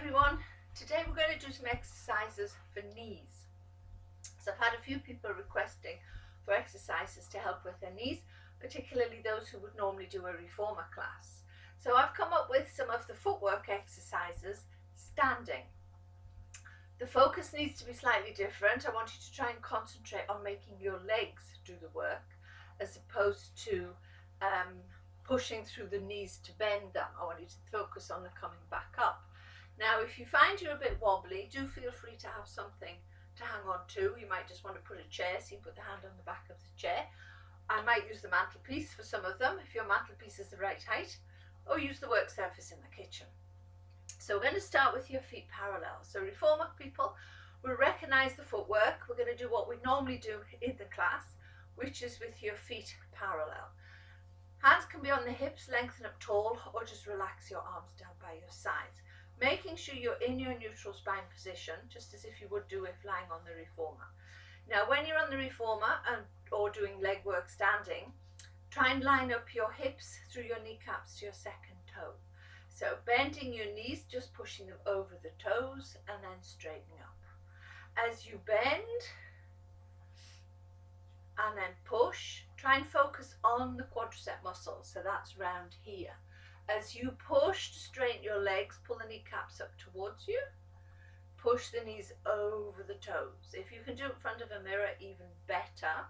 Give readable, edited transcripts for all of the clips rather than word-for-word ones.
everyone. Today we're going to do some exercises for knees. So I've had a few people requesting for exercises to help with their knees, particularly those who would normally do a reformer class. So I've come up with some of the footwork exercises standing. The focus needs to be slightly different. I want you to try and concentrate on making your legs do the work as opposed to pushing through the knees to bend them. I want you to focus on the coming back up. Now, if you find you're a bit wobbly, do feel free to have something to hang on to. You might just want to put a chair, so you put the hand on the back of the chair. I might use the mantelpiece for some of them, if your mantelpiece is the right height, or use the work surface in the kitchen. So we're going to start with your feet parallel. So reformer people will recognise the footwork. We're going to do what we normally do in the class, which is with your feet parallel. Hands can be on the hips, lengthen up tall, or just relax your arms down by your sides. Making sure you're in your neutral spine position, just as if you would do if lying on the reformer. Now, when you're on the reformer or doing leg work standing, try and line up your hips through your kneecaps to your second toe. So bending your knees, just pushing them over the toes and then straightening up. As you bend and then push, try and focus on the quadricep muscles, so that's round here. As you push to straighten your legs, pull the kneecaps up towards you, push the knees over the toes. If you can do it in front of a mirror, even better,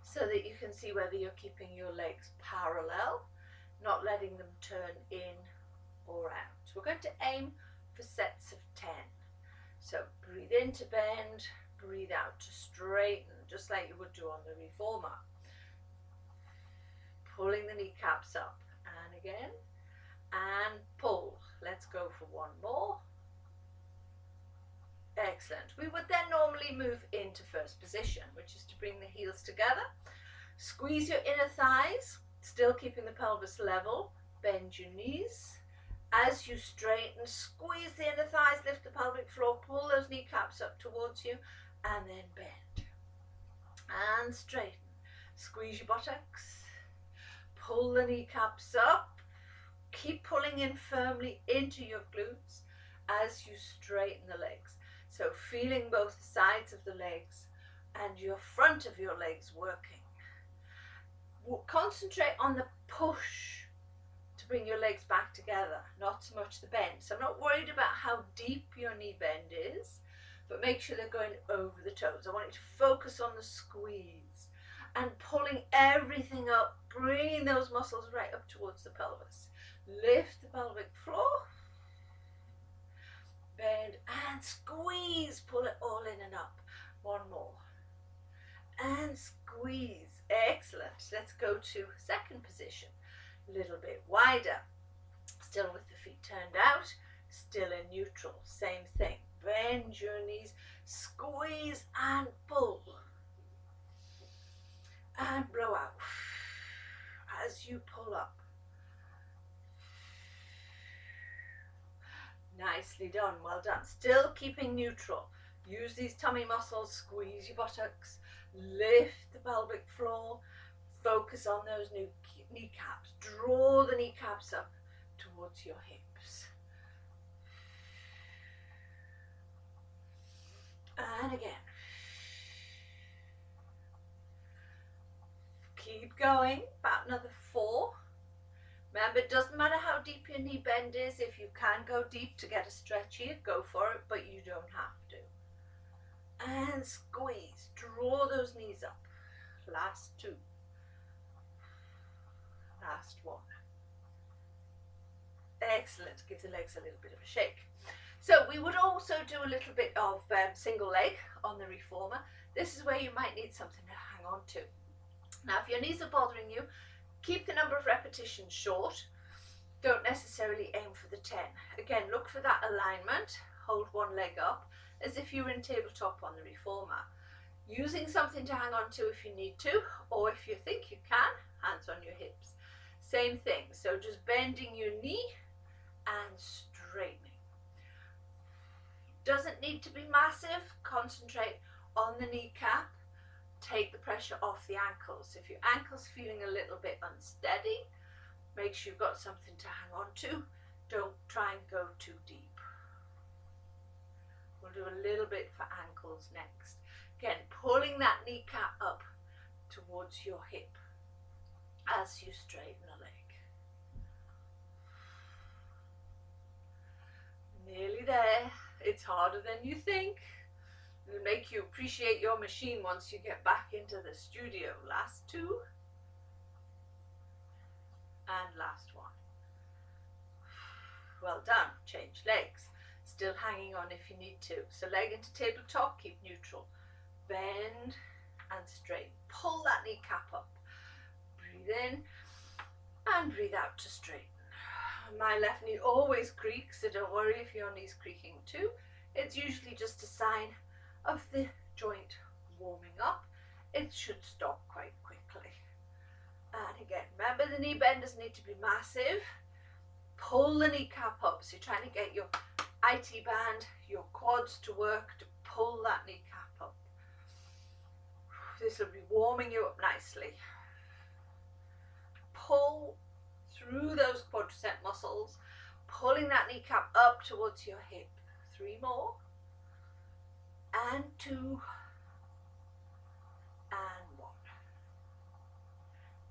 so that you can see whether you're keeping your legs parallel, not letting them turn in or out. We're going to aim for sets of 10. So breathe in to bend, breathe out to straighten, just like you would do on the reformer. Pulling the kneecaps up, and again, and pull. Let's go for one more. Excellent. We would then normally move into first position, which is to bring the heels together. Squeeze your inner thighs, still keeping the pelvis level. Bend your knees. As you straighten, squeeze the inner thighs, lift the pelvic floor, pull those kneecaps up towards you, and then bend. And straighten. Squeeze your buttocks. Pull the kneecaps up. Keep pulling in firmly into your glutes as you straighten the legs. So feeling both sides of the legs and your front of your legs working. Concentrate on the push to bring your legs back together, not so much the bend. So I'm not worried about how deep your knee bend is, but make sure they're going over the toes. I want you to focus on the squeeze and pulling everything up, bringing those muscles right up towards the pelvis. Lift the pelvic floor, bend and squeeze, pull it all in and up. One more. And squeeze. Excellent. Let's go to second position. A little bit wider. Still with the feet turned out, still in neutral. Same thing. Bend your knees, squeeze and pull. And blow out as you pull up. Nicely done, well done. Still keeping neutral. Use these tummy muscles, squeeze your buttocks, lift the pelvic floor, focus on those kneecaps. Draw the kneecaps up towards your hips. And again. Keep going, about another 4. Remember, it doesn't matter how deep your knee bend is. If you can go deep to get a stretch here, go for it, but you don't have to. And squeeze. Draw those knees up. Last 2. Last 1. Excellent. Give the legs a little bit of a shake. So we would also do a little bit of single leg on the reformer. This is where you might need something to hang on to. Now, if your knees are bothering you, keep the number of repetitions short. Don't necessarily aim for the 10. Again, look for that alignment. Hold one leg up as if you were in tabletop on the reformer. Using something to hang on to if you need to, or if you think you can, hands on your hips. Same thing. So just bending your knee and straightening. Doesn't need to be massive. Concentrate on the kneecap. Take the pressure off the ankles. If your ankle's feeling a little bit unsteady, make sure you've got something to hang on to. Don't try and go too deep. We'll do a little bit for ankles next. Again, pulling that kneecap up towards your hip as you straighten the leg. Nearly there. It's harder than you think. It'll make you appreciate your machine once you get back into the studio. Last two. And last one. Well done. Change legs. Still hanging on if you need to. So leg into tabletop, keep neutral. Bend and straighten. Pull that kneecap up. Breathe in and breathe out to straighten. My left knee always creaks, so don't worry if your knee's creaking too. It's usually just a sign of the joint warming up. It should stop quite quickly. And again, remember the knee benders need to be massive. Pull the kneecap up, so you're trying to get your IT band, your quads to work to pull that kneecap up. This will be warming you up nicely. Pull through those quadricep muscles, pulling that kneecap up towards your hip. 3 more. And 2. And 1.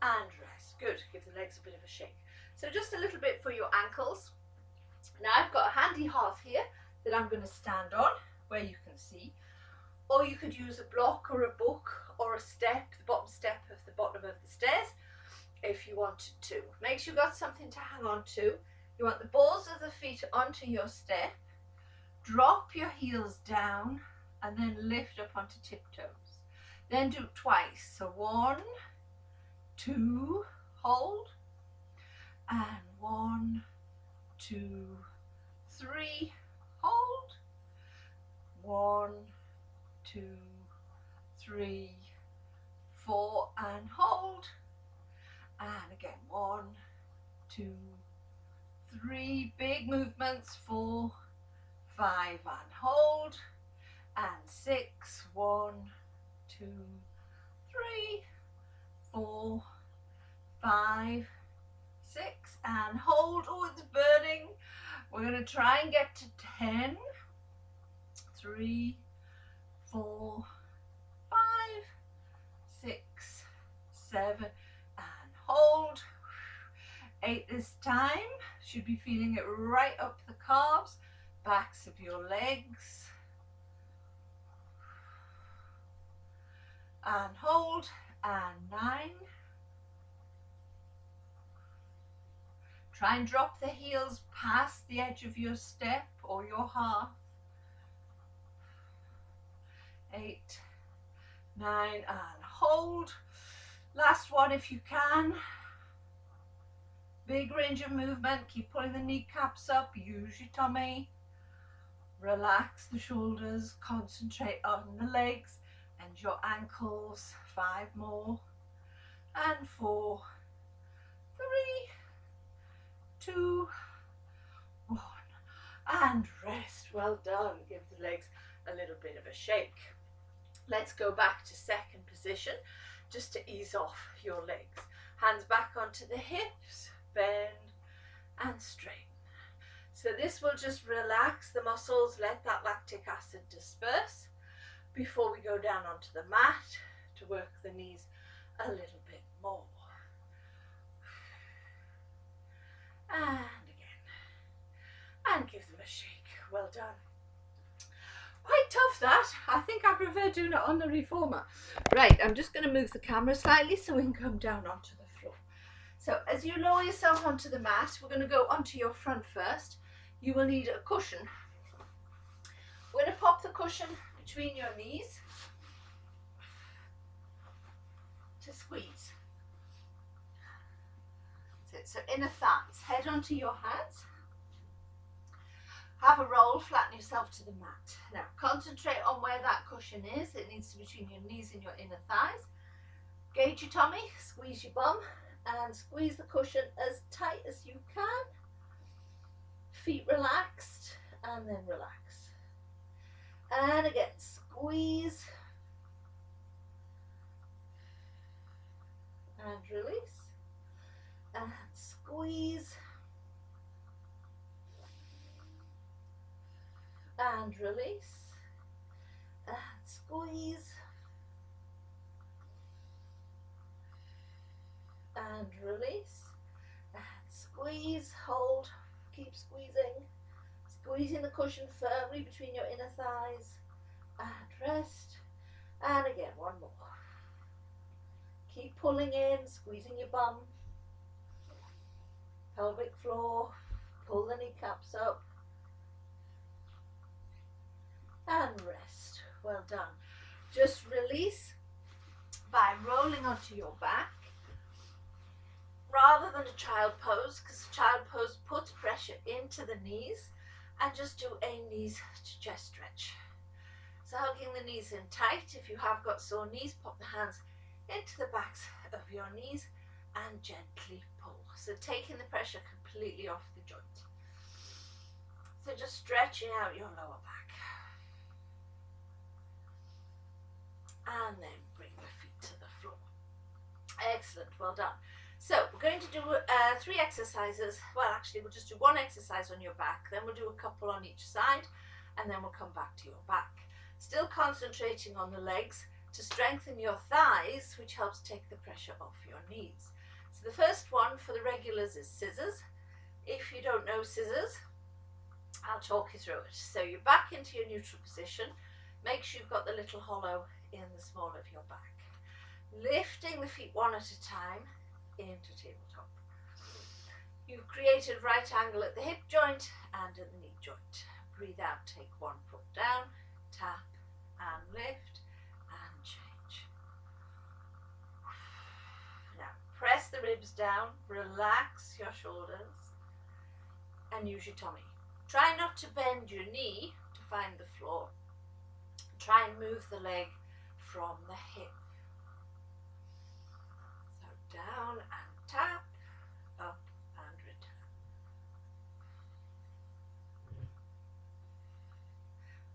And rest. Good. Give the legs a bit of a shake. So just a little bit for your ankles. Now I've got a handy hearth here that I'm going to stand on where you can see. Or you could use a block or a book or a step, the bottom step of the bottom of the stairs, if you wanted to. Make sure you've got something to hang on to. You want the balls of the feet onto your step. Drop your heels down and then lift up onto tiptoes. Then do it twice. So 1, 2, hold. And 1, 2, 3, hold. 1, 2, 3, 4, and hold. And again, 1, 2, 3, big movements, 4, 5, and hold. And 6, 1, 2, 3, 4, 5, 6, and hold. Oh, it's burning. We're going to try and get to 10, 3, 4, 5, 6, 7, and hold. 8 this time. Should be feeling it right up the calves, backs of your legs. And hold. And 9. Try and drop the heels past the edge of your step or your half. 8, 9, and hold. Last one if you can. Big range of movement. Keep pulling the kneecaps up. Use your tummy. Relax the shoulders. Concentrate on the legs and your ankles. 5 more. And 4, 3, 2, 1. And rest. Well done. Give the legs a little bit of a shake. Let's go back to second position just to ease off your legs. Hands back onto the hips, bend and straighten. So this will just relax the muscles, let that lactic acid disperse before we go down onto the mat to work the knees a little bit more. And again. And give them a shake. Well done. Quite tough that. I think I prefer doing it on the reformer. Right, I'm just going to move the camera slightly so we can come down onto the floor. So as you lower yourself onto the mat, we're going to go onto your front first. You will need a cushion. We're going to pop the cushion between your knees to squeeze. That's it. So inner thighs, head onto your hands. Have a roll, flatten yourself to the mat. Now concentrate on where that cushion is. It needs to be between your knees and your inner thighs. Gauge your tummy, squeeze your bum and squeeze the cushion as tight as you can. Feet relaxed and then relax. And again, squeeze and release and squeeze and release, and squeeze, and release, and squeeze, hold, keep squeezing, squeezing the cushion firmly between your inner thighs, and rest, and again, one more. Keep pulling in, squeezing your bum, pelvic floor, pull the kneecaps up, and rest. Well done. Just release by rolling onto your back rather than a child pose, because child pose puts pressure into the knees, and just do a knees to chest stretch. So hugging the knees in tight. If you have got sore knees, pop the hands into the backs of your knees and gently pull. So taking the pressure completely off the joint. So just stretching out your lower back. And then bring the feet to the floor. Excellent, well done. So we're going to do 3 exercises. Well, actually we'll just do 1 exercise on your back, then we'll do a couple on each side, and then we'll come back to your back. Still concentrating on the legs to strengthen your thighs, which helps take the pressure off your knees. So the first one for the regulars is scissors. If you don't know scissors, I'll talk you through it. So you're back into your neutral position. Make sure you've got the little hollow in the small of your back. Lifting the feet one at a time into tabletop. You've created right angle at the hip joint and at the knee joint. Breathe out, take 1 foot down, tap and lift and change. Now press the ribs down, relax your shoulders and use your tummy. Try not to bend your knee to find the floor. Try and move the leg from the hip. So down and tap, up and return.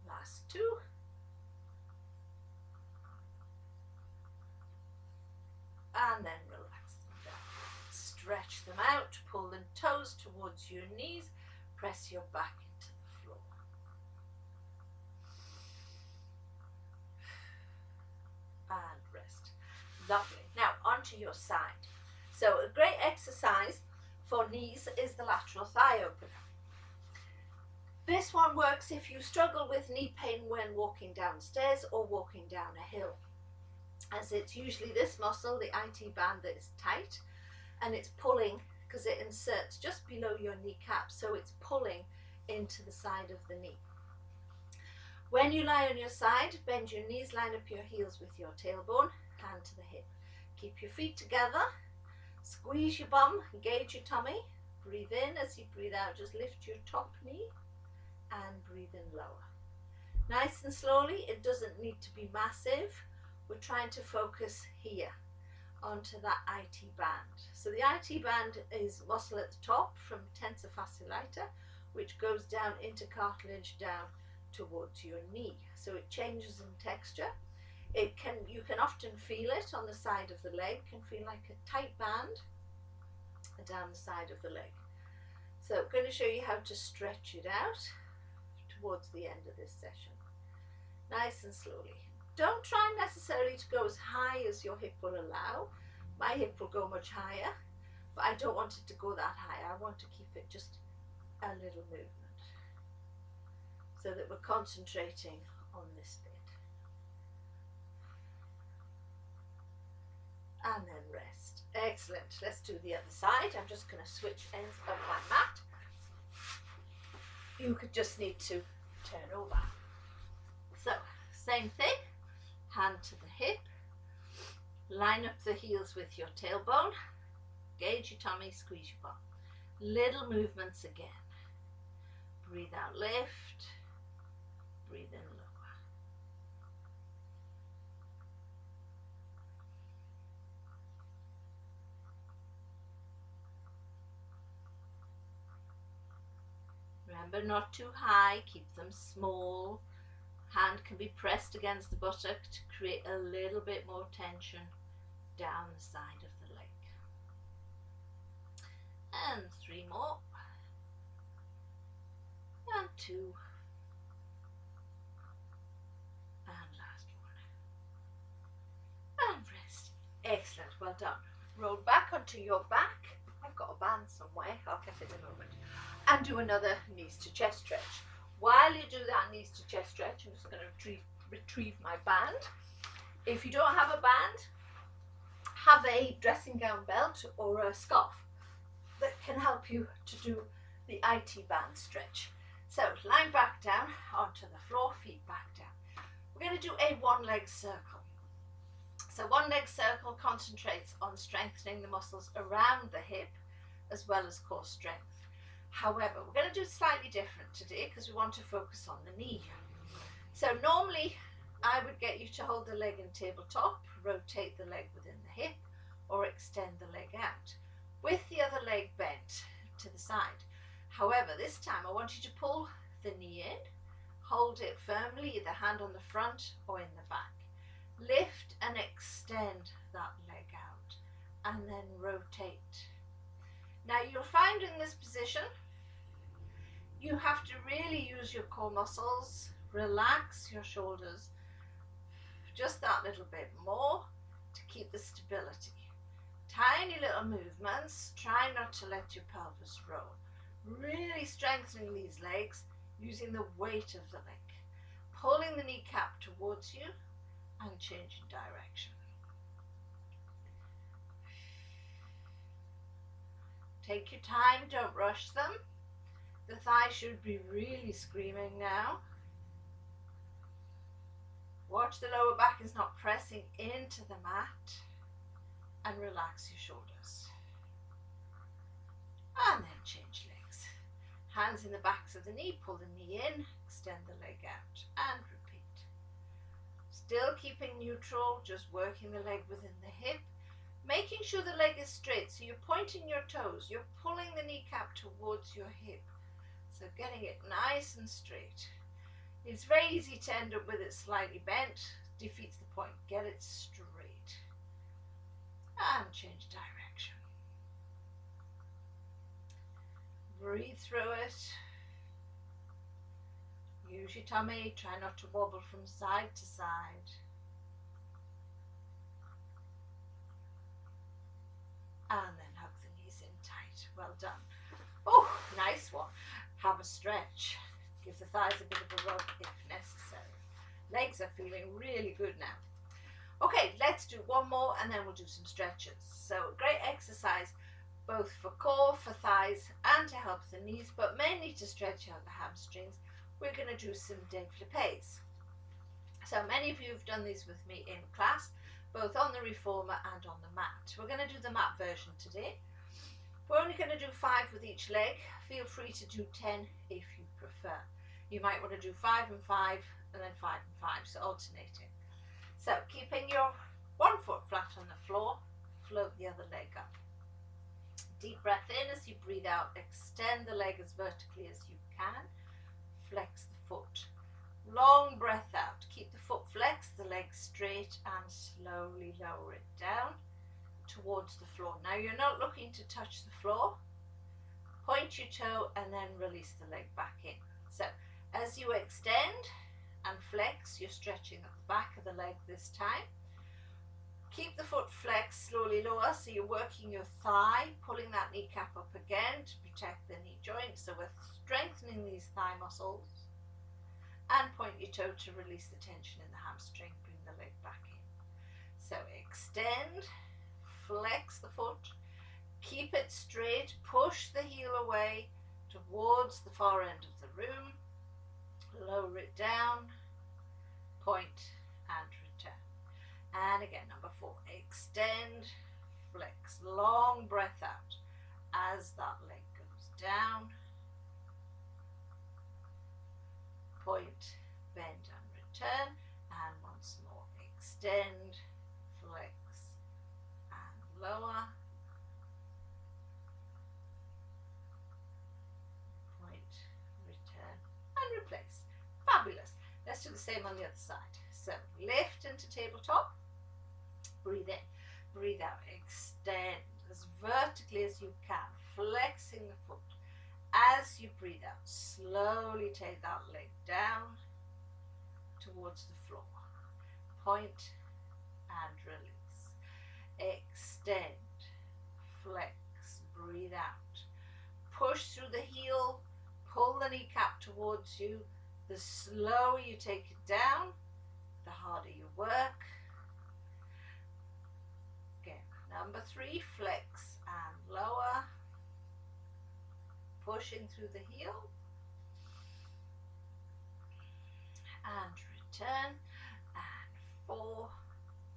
Last 2. And then relax them down. Stretch them out, pull the toes towards your knees, press your back into the floor. And rest. Lovely. Now onto your side. So a great exercise for knees is the lateral thigh opener. This one works if you struggle with knee pain when walking downstairs or walking down a hill, as it's usually this muscle, the IT band, that is tight and it's pulling because it inserts just below your kneecap, so it's pulling into the side of the knee. When you lie on your side, bend your knees, line up your heels with your tailbone, hand to the hip. Keep your feet together, squeeze your bum, engage your tummy, breathe in. As you breathe out, just lift your top knee and breathe in lower. Nice and slowly, it doesn't need to be massive. We're trying to focus here onto that IT band. So the IT band is muscle at the top from tensor fasciolata, which goes down into cartilage down towards your knee. So it changes in texture. You can often feel it on the side of the leg, can feel like a tight band down the side of the leg. So I'm going to show you how to stretch it out towards the end of this session. Nice and slowly. Don't try necessarily to go as high as your hip will allow. My hip will go much higher, but I don't want it to go that high. I want to keep it just a little movement so that we're concentrating on this bit. And then rest. Excellent. Let's do the other side. I'm just going to switch ends of my mat. You could just need to turn over. So, same thing. Hand to the hip, line up the heels with your tailbone, engage your tummy, squeeze your bum. Little movements again. Breathe out, lift, breathe in, lower. Remember, not too high, keep them small. Hand can be pressed against the buttock to create a little bit more tension down the side of the leg. And 3 more. And 2. well done. Roll back onto your back. I've got a band somewhere, I'll get it in a moment. And do another knees to chest stretch. While you do that knees to chest stretch, I'm just going to retrieve my band. If you don't have a band, have a dressing gown belt or a scarf that can help you to do the IT band stretch. So lying back down onto the floor, feet back down. We're going to do a one leg circle. So one leg circle concentrates on strengthening the muscles around the hip as well as core strength. However, we're going to do it slightly different today because we want to focus on the knee. So normally I would get you to hold the leg in tabletop, rotate the leg within the hip, or extend the leg out with the other leg bent to the side. However, this time I want you to pull the knee in, hold it firmly, either hand on the front or in the back. Lift and extend that leg out and then rotate. Now you'll find in this position you have to really use your core muscles, relax your shoulders just that little bit more to keep the stability. Tiny little movements, try not to let your pelvis roll. Really strengthening these legs using the weight of the leg. Pulling the kneecap towards you and changing direction. Take your time, don't rush them. The thigh should be really screaming now. Watch the lower back is not pressing into the mat, and relax your shoulders. And then change legs. Hands in the backs of the knee, pull the knee in, extend the leg out and repeat. Still keeping neutral, just working the leg within the hip, making sure the leg is straight. So you're pointing your toes, you're pulling the kneecap towards your hip. So getting it nice and straight. It's very easy to end up with it slightly bent, defeats the point. Get it straight. And change direction. Breathe through it. Use your tummy, try not to wobble from side to side. And then hug the knees in tight. Well done. Oh, nice one. Have a stretch. Give the thighs a bit of a rub if necessary. Legs are feeling really good now. Okay, let's do one more and then we'll do some stretches. So a great exercise both for core, for thighs and to help the knees, but mainly to stretch out the hamstrings. We're going to do some développés. So many of you have done these with me in class, both on the reformer and on the mat. We're going to do the mat version today. We're only going to do 5 with each leg. Feel free to do 10 if you prefer. You might want to do 5 and 5 and then 5 and 5, so alternating. So keeping your one foot flat on the floor, float the other leg up. Deep breath in as you breathe out, extend the leg as vertically as you can, flex the foot. Long breath out, keep the foot flexed, the leg straight and slowly lower it down towards the floor. Now you're not looking to touch the floor, point your toe and then release the leg back in. So as you extend and flex, you're stretching at the back of the leg this time. Keep the foot flexed, slowly lower, so you're working your thigh, pulling that kneecap up again to protect the knee joint. So we're strengthening these thigh muscles. And point your toe to release the tension in the hamstring, bring the leg back in. So extend, flex the foot, keep it straight, push the heel away towards the far end of the room, lower it down, point and return. And again, number 4, extend, flex, long breath out as that leg goes down, point, bend and return, and once more, extend, flex and lower, point, return and replace. Fabulous. Let's do the same on the other side. So lift into tabletop, breathe in, breathe out, extend as vertically as you can, flexing the foot. As you breathe out, slowly take that leg down towards the floor. Point and release. extend, flex, breathe out. Push through the heel, pull the kneecap towards you. The slower you take it down, the harder you work. Again, number 3, flex and lower. Pushing through the heel. And return. And 4,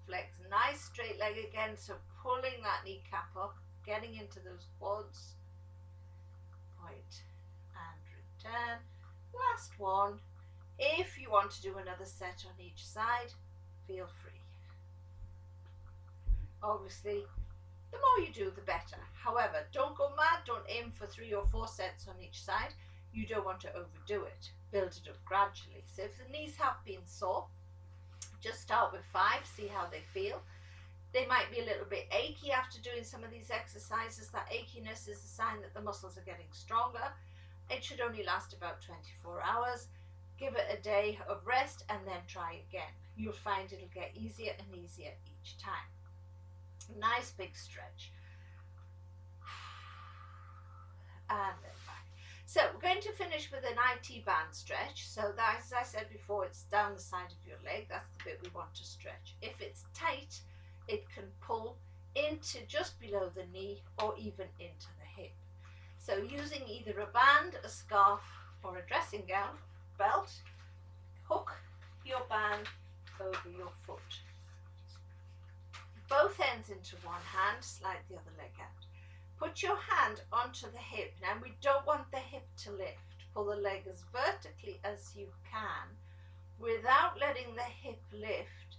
flex, nice straight leg again, so pulling that kneecap up, getting into those quads. Point and return. Last one. If you want to do another set on each side, feel free. Obviously, the more you do, the better. However, don't go mad, don't aim for 3 or 4 sets on each side. You don't want to overdo it. Build it up gradually. So if the knees have been sore, just start with 5, see how they feel. They might be a little bit achy after doing some of these exercises. That achiness is a sign that the muscles are getting stronger. It should only last about 24 hours. Give it a day of rest and then try again. You'll find it'll get easier and easier each time. Nice big stretch. And then back. So we're going to finish with an IT band stretch. So that, as I said before, it's down the side of your leg. That's the bit we want to stretch. If it's tight, it can pull into just below the knee or even into the hip. So using either a band, a scarf, or a dressing gown, belt, hook your band over your foot. Both ends into one hand, slide the other leg out. Put your hand onto the hip. Now we don't want the hip to lift. Pull the leg as vertically as you can. Without letting the hip lift,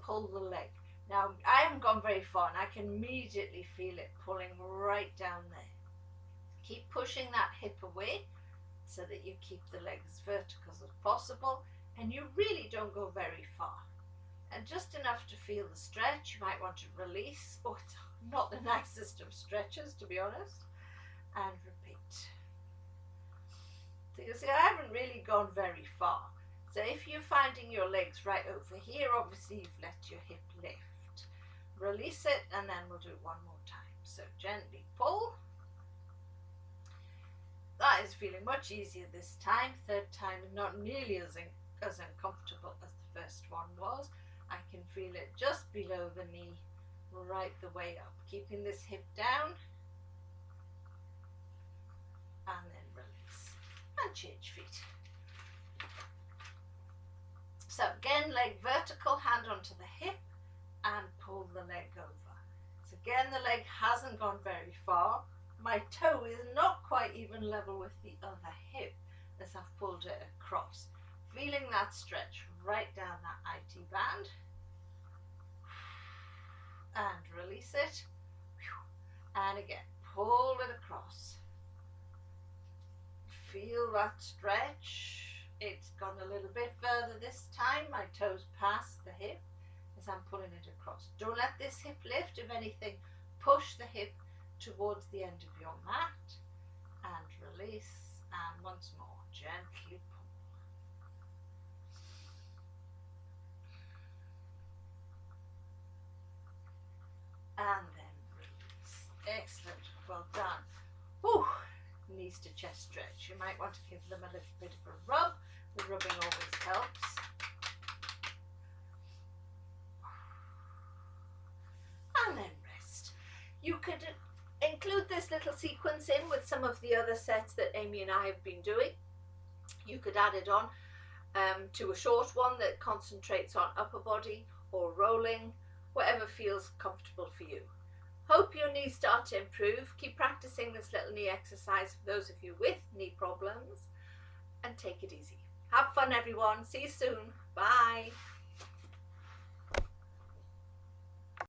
pull the leg. Now I haven't gone very far and I can immediately feel it pulling right down there. Keep pushing that hip away so that you keep the leg as vertical as possible, and you really don't go very far. And just enough to feel the stretch. You might want to release. Oh, it's not the nicest of stretches, to be honest. And repeat. So you see, I haven't really gone very far. So if you're finding your legs right over here, obviously you've let your hip lift. Release it, and then we'll do it one more time. So gently pull. That is feeling much easier this time. Third time is not nearly as uncomfortable as the first one was. I can feel it just below the knee, right the way up. Keeping this hip down. And then release. And change feet. So again, leg vertical, hand onto the hip, and pull the leg over. So again, the leg hasn't gone very far. My toe is not quite even level with the other hip as I've pulled it across. Feeling that stretch right down that IT band. And release it. And again, pull it across. Feel that stretch. It's gone a little bit further this time. My toes past the hip as I'm pulling it across. Don't let this hip lift. If anything, push the hip towards the end of your mat and release, and once more gently pull. And then release. Excellent, well done. Whew. Knees to chest stretch. You might want to give them a little bit of a rub. The rubbing always helps. And then rest. You could include this little sequence in with some of the other sets that Amy and I have been doing. You could add it on to a short one that concentrates on upper body or rolling, whatever feels comfortable for you. Hope your knees start to improve. Keep practicing this little knee exercise for those of you with knee problems, and take it easy. Have fun, everyone. See you soon. Bye.